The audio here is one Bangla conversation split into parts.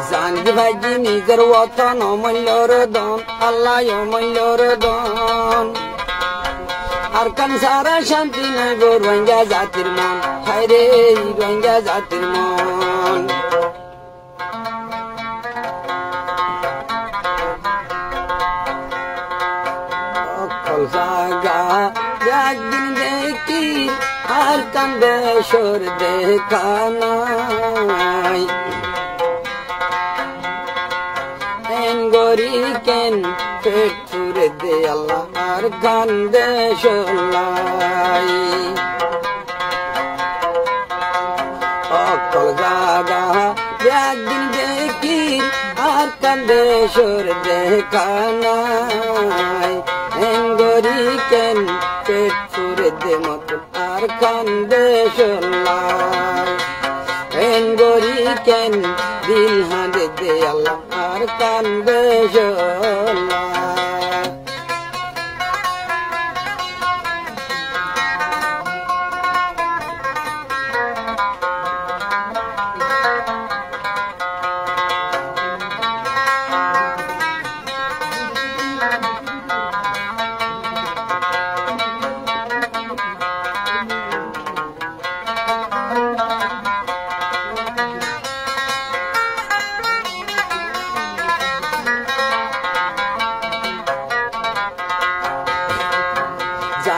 জানগি ভাইজি নিজের ওতন অমূল্যর দন আল্লাহ অমূল্যর দন আর কান সারা শান্তি নাই গো রোহিঙ্গা জাতির মন হায় রে রোহিঙ্গা জাতির মন অকল জাগা একদিন দেখি আর কান দেশর দেখা নাই গরি কেন পেট পুরে দে আল্লাহ আর কান্দে সোলাই অকল জাগা একদিন দেখি আর কান্দে সোর দেখা নাই গরি কেন পেট পুরে দে মতন আর কান্দে সোলাই গরি কেন দিল হাঁদে দে আল্লাহ আর কান্দে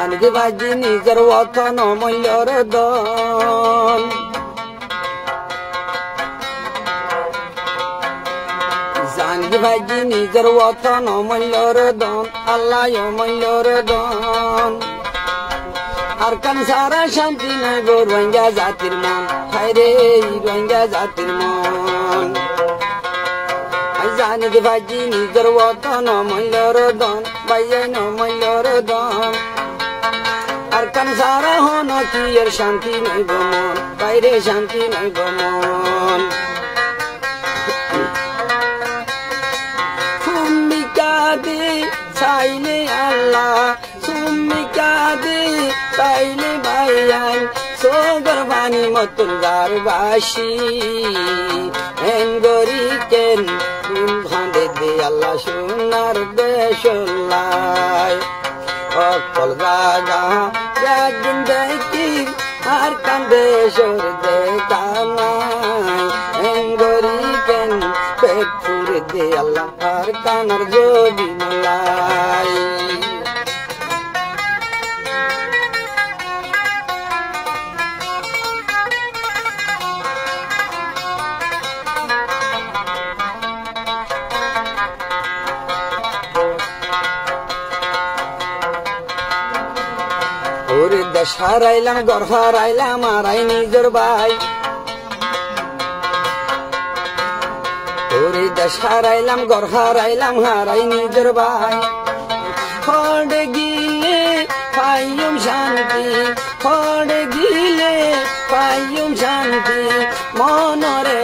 জানগি ভাইজি নিজের ওতন অমূল্যর দন জানগি ভাইজি নিজের ওতন অমূল্যর দন আল্লাহ অমূল্যর দন আর কান সারা শান্তি নাই গো রোহিঙ্গা জাতির মন হায় রে রোহিঙ্গা জাতির মন জানগি ভাইজি নিজের ওতন অমূল্যর দন ভাইয়াই অমূল্যর দন আর কান সারা হন কি এর শান্তি নইব মন বাইরে শান্তি নইব মন ভূমিকা দে চাইলে আল্লাহ ভূমিকা দে চাইলে ভাইয়াই সোগর বাণী মতন গারবাসী গরি কেন ফুল ভাঁদে দে আল্লাহ সোনার দেশলাই অকল জাগা একদিন দেখি আর কান্দে সোর দেখা নাই গরি কেন পেট পুরে দে আল্লাহ আর কানার জবি নলাই ওরে দেশ হারাইলাম ঘর হারাইলাম হারাই নিজের ভাই ওরে দেশ হারাইলাম ঘর হারাইলাম হারাই নিজের ভাই হড়ে গিলে পাইম শান্তি হড়ে গিলে পাইম শান্তি মনরে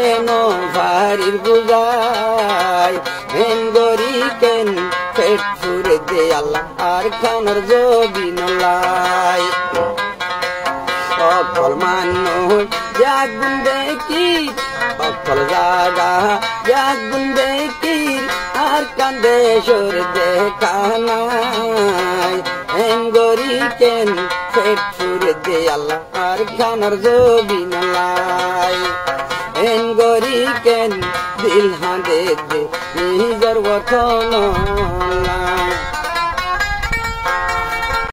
নারীর বুঝাই গরি কেন পেট পুরে দে আল্লাহ আর খানার জবি নলাই অকল মানুষ একদিন দেখি অকল জাগা একদিন দেখি আর কান্দে সোর দেখা নাই গরি কেন পেট পুরে দে আল্লাহ আর খানার জবি নলাই গরি কেন দিল হাঁদে দে নিজের ওতন